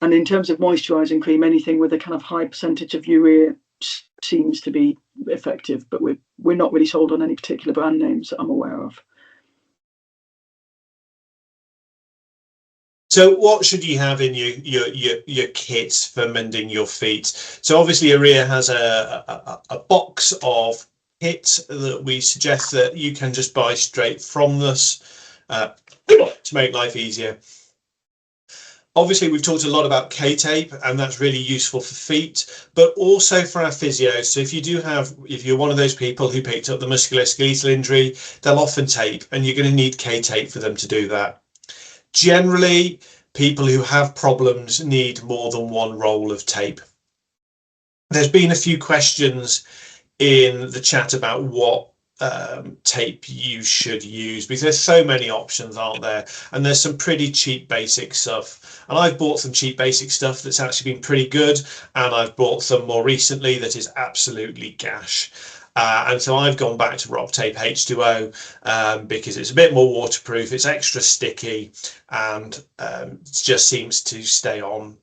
And in terms of moisturising cream, anything with a kind of high percentage of urea seems to be effective, but we're not really sold on any particular brand names that I'm aware of. So what should you have in your kits for mending your feet? So obviously Area has a box of kits that we suggest that you can just buy straight from us to make life easier. Obviously, we've talked a lot about K-tape, and that's really useful for feet, but also for our physios. So if you're one of those people who picked up the musculoskeletal injury, they'll often tape, and you're going to need K-tape for them to do that. Generally, people who have problems need more than one roll of tape. There's been a few questions in the chat about what tape you should use, because there's so many options, aren't there? And there's some pretty cheap basic stuff, and I've bought some cheap basic stuff that's actually been pretty good, and I've bought some more recently that is absolutely gash. And so I've gone back to Rock Tape H2O because it's a bit more waterproof, it's extra sticky, and it just seems to stay on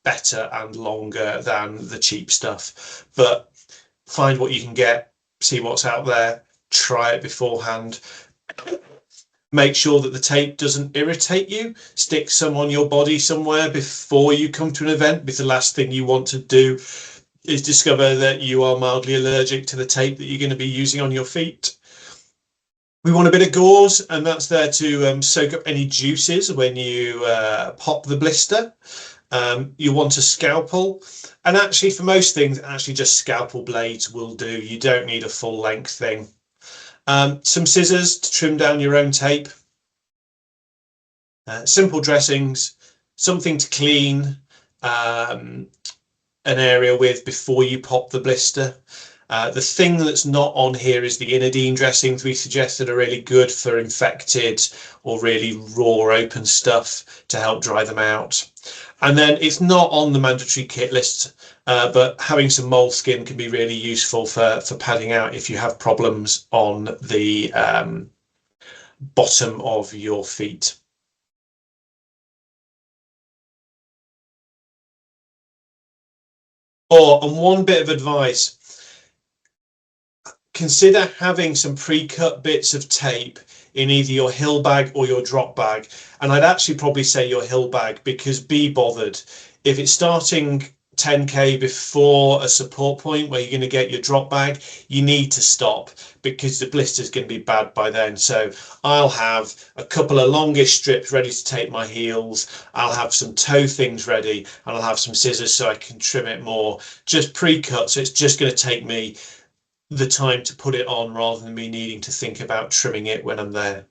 better and longer than the cheap stuff. But find what you can get, see what's out there, try it beforehand. Make sure that the tape doesn't irritate you. Stick some on your body somewhere before you come to an event, because the last thing you want to do is discover that you are mildly allergic to the tape that you're going to be using on your feet. We want a bit of gauze, and that's there to soak up any juices when you pop the blister. You want a scalpel, and actually for most things, actually just scalpel blades will do. You don't need a full length thing. Some scissors to trim down your own tape. Simple dressings, something to clean an area with before you pop the blister. The thing that's not on here is the inodine dressings we suggest that are really good for infected or really raw open stuff to help dry them out. And then it's not on the mandatory kit list, but having some moleskin can be really useful for padding out if you have problems on the bottom of your feet. And one bit of advice, consider having some pre-cut bits of tape in either your hill bag or your drop bag. And I'd actually probably say your hill bag, because be bothered. If it's starting 10k before a support point where you're going to get your drop bag, you need to stop, because the blister's going to be bad by then. So I'll have a couple of longish strips ready to tape my heels. I'll have some toe things ready, and I'll have some scissors so I can trim it more. Just pre-cut, so it's just going to take me the time to put it on rather than me needing to think about trimming it when I'm there.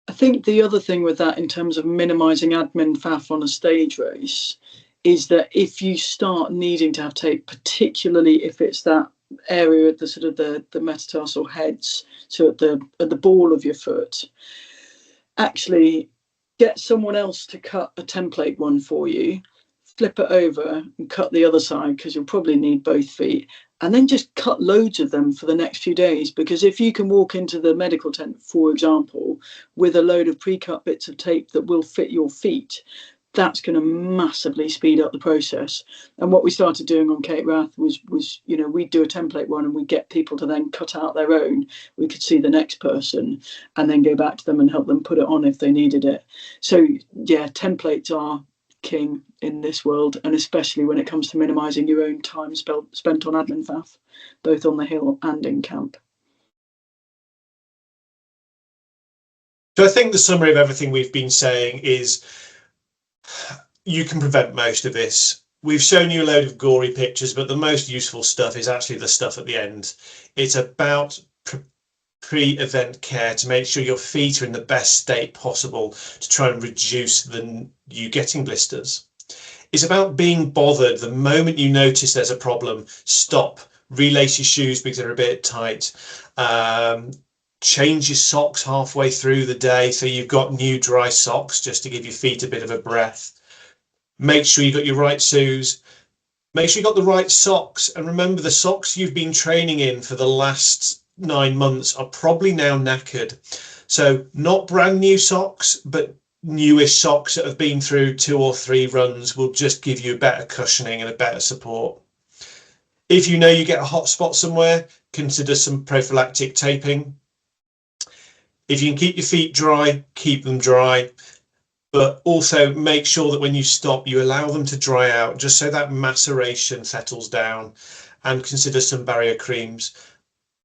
I think the other thing with that, in terms of minimising admin faff on a stage race, is that if you start needing to have tape, particularly if it's that area at the sort of the metatarsal heads, so at the ball of your foot, actually get someone else to cut a template one for you, flip it over and cut the other side, because you'll probably need both feet, and then just cut loads of them for the next few days. Because if you can walk into the medical tent, for example, with a load of pre-cut bits of tape that will fit your feet, that's going to massively speed up the process. And what we started doing on Kate Rath was you know, we'd do a template one and we'd get people to then cut out their own. We could see the next person and then go back to them and help them put it on if they needed it. So yeah, templates are king in this world, and especially when it comes to minimising your own time spent on admin faff, both on the hill and in camp. So I think the summary of everything we've been saying is you can prevent most of this we've shown you a load of gory pictures, but the most useful stuff is actually the stuff at the end. It's about pre-event care to make sure your feet are in the best state possible to try and reduce you getting blisters. It's about being bothered. The moment you notice there's a problem, stop, relace your shoes because they're a bit tight, change your socks halfway through the day so you've got new dry socks just to give your feet a bit of a breath. Make sure you've got your right shoes. Make sure you've got the right socks. And remember, the socks you've been training in for the last 9 months are probably now knackered. So not brand new socks, but newish socks that have been through 2 or 3 runs will just give you a better cushioning and a better support. If you know you get a hot spot somewhere, consider some prophylactic taping. If you can keep your feet dry, keep them dry. But also make sure that when you stop, you allow them to dry out just so that maceration settles down, and consider some barrier creams.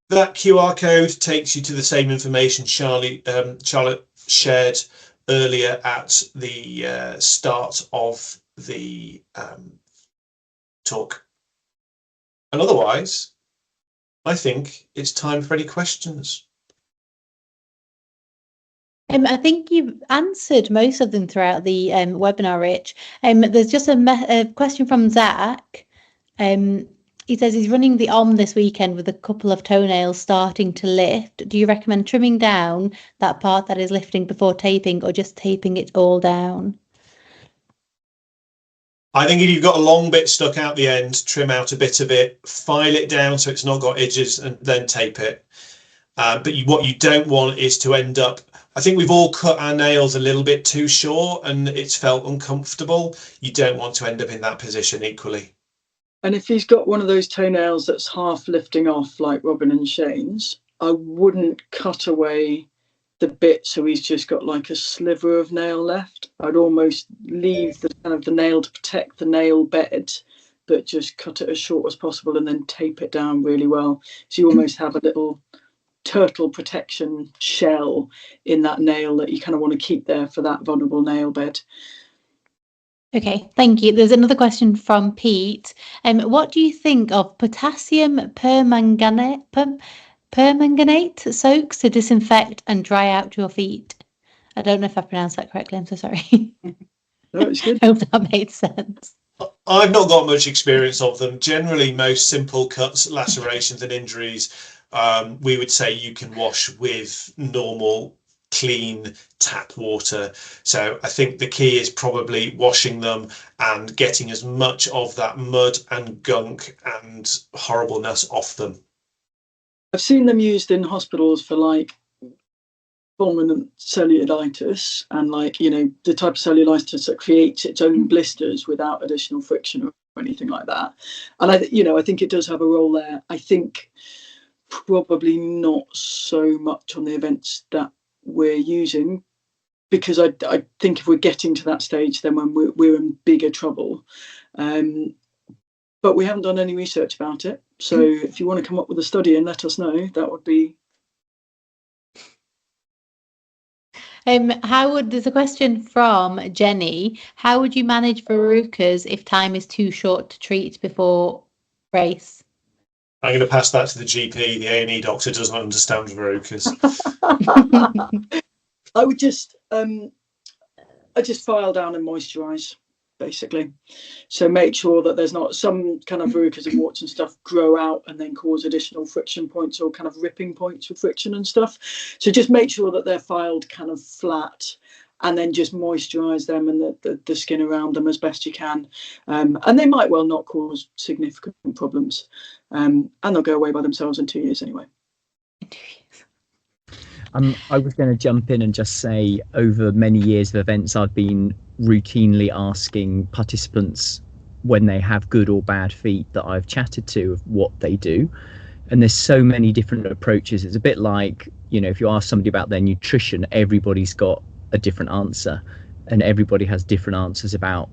That QR code takes you to the same information Charlotte shared earlier at the start of the talk. And otherwise, I think it's time for any questions. I think you've answered most of them throughout the webinar, Rich. There's just a question from Zach. He says he's running the OM this weekend with a couple of toenails starting to lift. Do you recommend trimming down that part that is lifting before taping, or just taping it all down? I think if you've got a long bit stuck out the end, trim out a bit of it, file it down so it's not got edges, and then tape it. But what you don't want is to end up, I think we've all cut our nails a little bit too short and it's felt uncomfortable. You don't want to end up in that position equally. And if he's got one of those toenails that's half lifting off like Robin and Shane's, I wouldn't cut away the bit so he's just got like a sliver of nail left. I'd almost leave the kind of the nail to protect the nail bed, but just cut it as short as possible and then tape it down really well. So you almost have a little turtle protection shell in that nail that you kind of want to keep there for that vulnerable nail bed. Okay, thank you. There's another question from Pete. What do you think of potassium permanganate soaks to disinfect and dry out your feet? I don't know if I pronounced that correctly. I'm so sorry. No, it's good. I hope that made sense. I've not got much experience of them. Generally, most simple cuts, lacerations and injuries, we would say you can wash with normal clean tap water. So I think the key is probably washing them and getting as much of that mud and gunk and horribleness off them. I've seen them used in hospitals for like fulminant cellulitis and like, you know, the type of cellulitis that creates its own blisters without additional friction or anything like that. And I think it does have a role there. I think probably not so much on the events that we're using, because I think if we're getting to that stage, then when we're in bigger trouble. But we haven't done any research about it. So if you want to come up with a study and let us know, that would be. There's a question from Jenny. How would you manage verrucas if time is too short to treat before race? I'm going to pass that to the GP. The A&E doctor doesn't understand verrucas. I would just file down and moisturize, basically. So make sure that there's not some kind of verrucas and warts and stuff grow out and then cause additional friction points or kind of ripping points with friction and stuff. So just make sure that they're filed kind of flat, and then just moisturize them and the skin around them as best you can. And they might well not cause significant problems. And they'll go away by themselves in 2 years anyway. I was going to jump in and just say, over many years of events, I've been routinely asking participants when they have good or bad feet that I've chatted to of what they do. And there's so many different approaches. It's a bit like, you know, if you ask somebody about their nutrition, everybody's got a different answer, and everybody has different answers about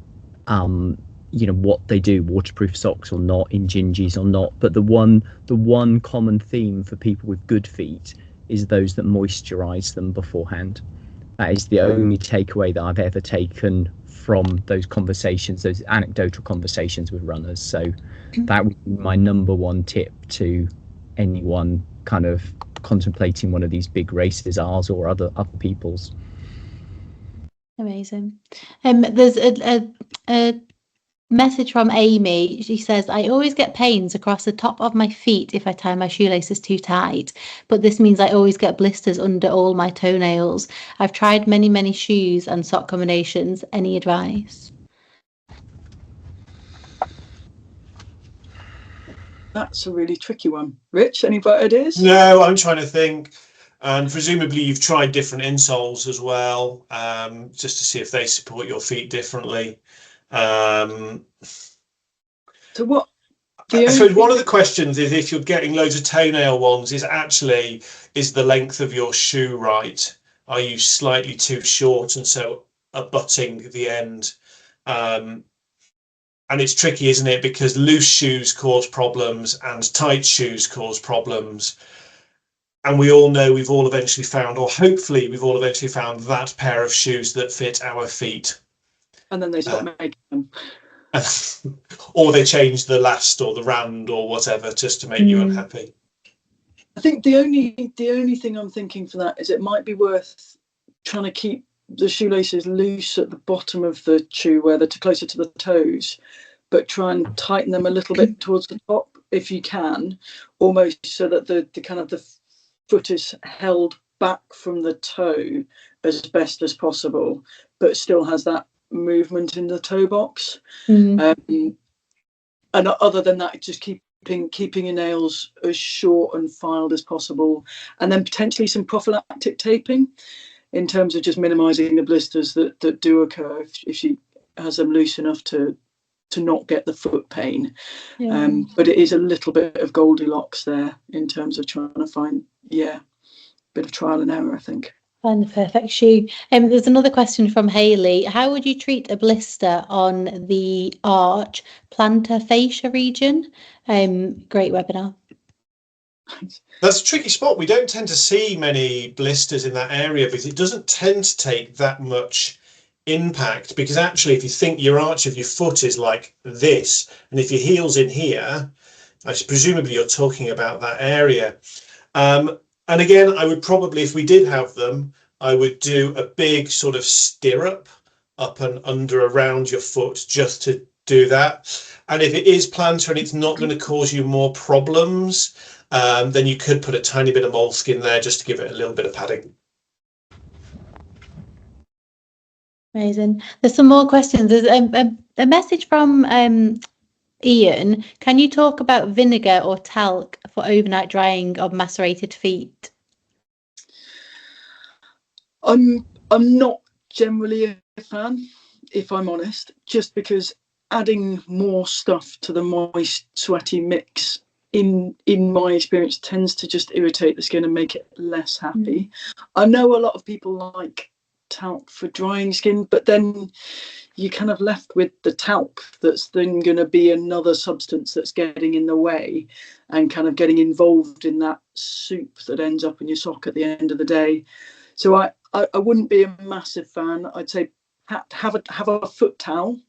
what they do, waterproof socks or not, in gingies or not. But the one common theme for people with good feet is those that moisturize them beforehand. That is the only takeaway that I've ever taken from those conversations, those anecdotal conversations with runners. So that would be my number one tip to anyone kind of contemplating one of these big races, ours or other people's. Amazing. There's a message from Amy. She says, I always get pains across the top of my feet if I tie my shoelaces too tight, but this means I always get blisters under all my toenails. I've tried many shoes and sock combinations. Any advice? That's a really tricky one. Rich, any better ideas? No, I'm trying to think. And presumably you've tried different insoles as well, just to see if they support your feet differently. So what? I suppose one of the questions is, if you're getting loads of toenail ones, is the length of your shoe right? Are you slightly too short and so abutting the end? And it's tricky, isn't it? Because loose shoes cause problems and tight shoes cause problems. And we all know we've all eventually found, or hopefully we've all eventually found, that pair of shoes that fit our feet. And then they stop making them. Or they change the last or the rand or whatever just to make you unhappy. I think the only thing I'm thinking for that is it might be worth trying to keep the shoelaces loose at the bottom of the shoe, where they're closer to the toes, but try and tighten them a little bit towards the top if you can, almost so that the kind of the foot is held back from the toe as best as possible, but still has that movement in the toe box. And other than that, just keeping your nails as short and filed as possible, and then potentially some prophylactic taping in terms of just minimizing the blisters that do occur if she has them loose enough to not get the foot pain. But it is a little bit of Goldilocks there in terms of trying to find a bit of trial and error, I think. Find the perfect shoe. There's another question from Hayley. How would you treat a blister on the arch plantar fascia region? Great webinar. That's a tricky spot. We don't tend to see many blisters in that area because it doesn't tend to take that much impact, because actually if you think your arch of your foot is like this, and if your heel's in here, presumably you're talking about that area. And again, I would probably, if we did have them, I would do a big sort of stirrup up and under around your foot just to do that. And if it is plantar and it's not going to cause you more problems, then you could put a tiny bit of moleskin there just to give it a little bit of padding. Amazing. There's some more questions. There's a message from Ian. Can you talk about vinegar or talc for overnight drying of macerated feet? I'm not generally a fan, if I'm honest, just because adding more stuff to the moist, sweaty mix, in my experience, tends to just irritate the skin and make it less happy. I know a lot of people like talc for drying skin, but then you're kind of left with the talc that's then going to be another substance that's getting in the way and kind of getting involved in that soup that ends up in your sock at the end of the day. So I wouldn't be a massive fan. I'd say have a foot towel,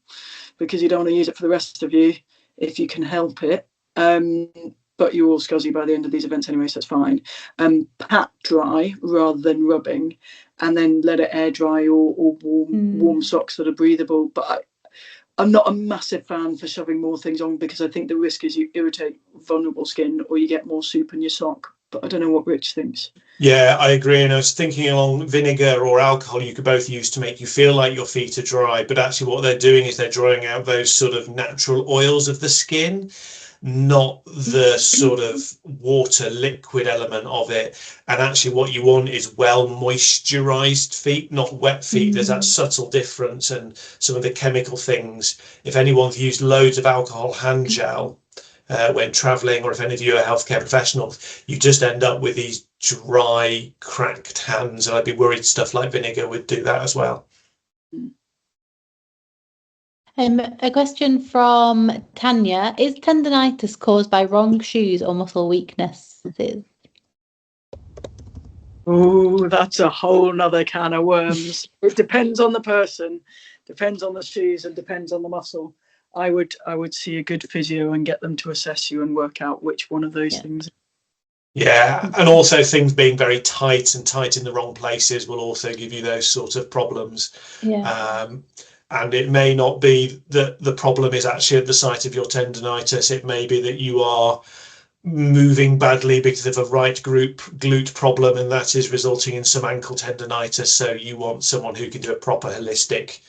because you don't want to use it for the rest of you if you can help it. But you're all scuzzy by the end of these events anyway, so that's fine. Pat dry rather than rubbing, and then let it air dry or warm socks that are breathable. But I'm not a massive fan for shoving more things on, because I think the risk is you irritate vulnerable skin or you get more soup in your sock. But I don't know what Rich thinks. Yeah, I agree. And I was thinking along vinegar or alcohol you could both use to make you feel like your feet are dry. But actually what they're doing is they're drying out those sort of natural oils of the skin, not the sort of water liquid element of it. And actually what you want is well moisturized feet, not wet feet. There's that subtle difference, and some of the chemical things. If anyone's used loads of alcohol hand gel when traveling, or if any of you are healthcare professionals, you just end up with these dry, cracked hands. And I'd be worried stuff like vinegar would do that as well. A question from Tanya. Is tendinitis caused by wrong shoes or muscle weakness? Oh, that's a whole nother can of worms. It depends on the person. depends on the shoes and depends on the muscle. I would see a good physio and get them to assess you and work out which one of those things. Yeah, and also things being very tight and tight in the wrong places will also give you those sort of problems. And it may not be that the problem is actually at the site of your tendonitis. It may be that you are moving badly because of a right glute problem, and that is resulting in some ankle tendonitis. So you want someone who can do a proper holistic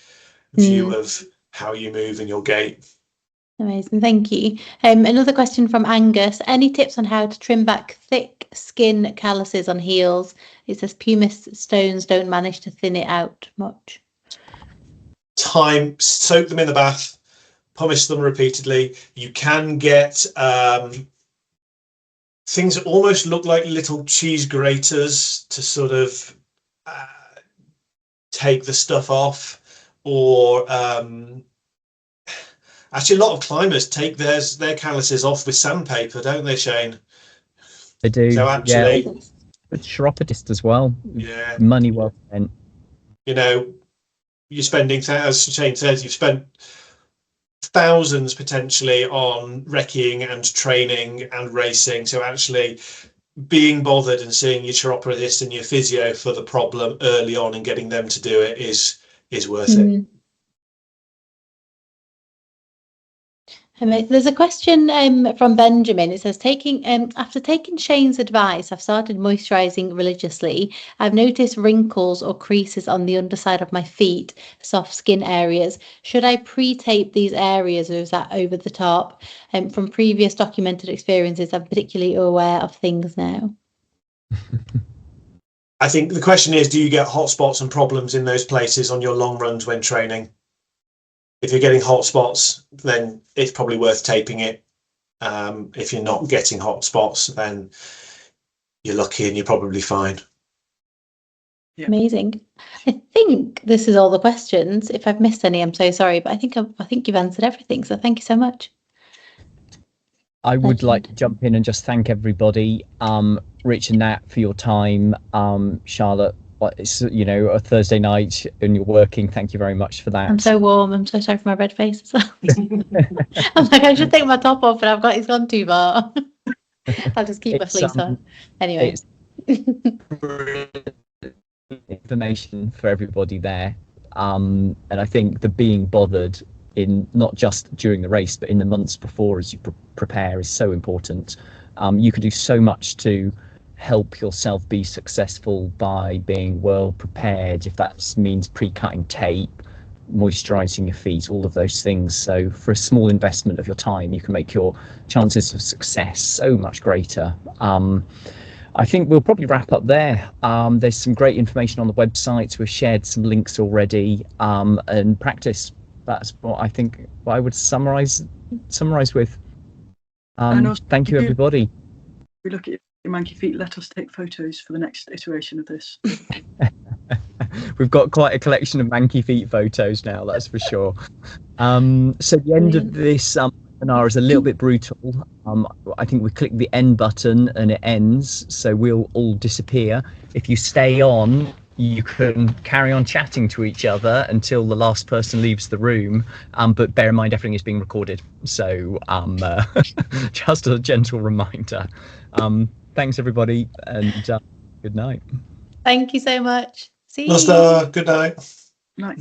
view of how you move and your gait. Amazing, thank you. Another question from Angus. Any tips on how to trim back thick skin calluses on heels? It says pumice stones don't manage to thin it out much. Time, soak them in the bath, pumice them repeatedly. You can get things that almost look like little cheese graters to sort of take the stuff off, or actually a lot of climbers take their calluses off with sandpaper, don't they, Shane? They do. So actually, but chiropodist as well. Yeah, money well spent. You know, you're spending, as Shane says, you've spent thousands potentially on recceing and training and racing. So actually being bothered and seeing your chiropodist and your physio for the problem early on and getting them to do it is worth it. There's a question from Benjamin. It says, after taking Shane's advice, I've started moisturising religiously. I've noticed wrinkles or creases on the underside of my feet, soft skin areas. Should I pre-tape these areas, or is that over the top? From previous documented experiences, I'm particularly aware of things now. I think the question is, do you get hot spots and problems in those places on your long runs when training? If you're getting hot spots, then it's probably worth taping it. If you're not getting hot spots, then you're lucky and you're probably fine. Yeah. Amazing. I think this is all the questions. If I've missed any, I'm so sorry, but I think you've answered everything. So thank you so much. I would like to jump in and just thank everybody, Rich and Nat, for your time. Charlotte, it's a Thursday night and you're working. Thank you very much for that. I'm so warm. I'm so sorry for my red face as well. I'm like, I should take my top off, but it's gone too far. I'll just keep my fleece on. Anyway. Information for everybody there. And I think the being bothered in not just during the race, but in the months before as you prepare is so important. You can do so much to help yourself be successful by being well prepared, if that means pre-cutting tape, moisturizing your feet, all of those things. So for a small investment of your time, you can make your chances of success so much greater. I think we'll probably wrap up there. There's some great information on the website. We've shared some links already, and practice. That's what I think I would summarize with. Thank you, everybody. We look at your manky feet. Let us take photos for the next iteration of this. We've got quite a collection of manky feet photos now, that's for sure. So the end of this webinar is a little bit brutal. I think we click the end button and it ends, so we'll all disappear. If you stay on, you can carry on chatting to each other until the last person leaves the room, but bear in mind everything is being recorded, so just a gentle reminder. Thanks everybody, and good night. Thank you so much. See you. Good night. Night.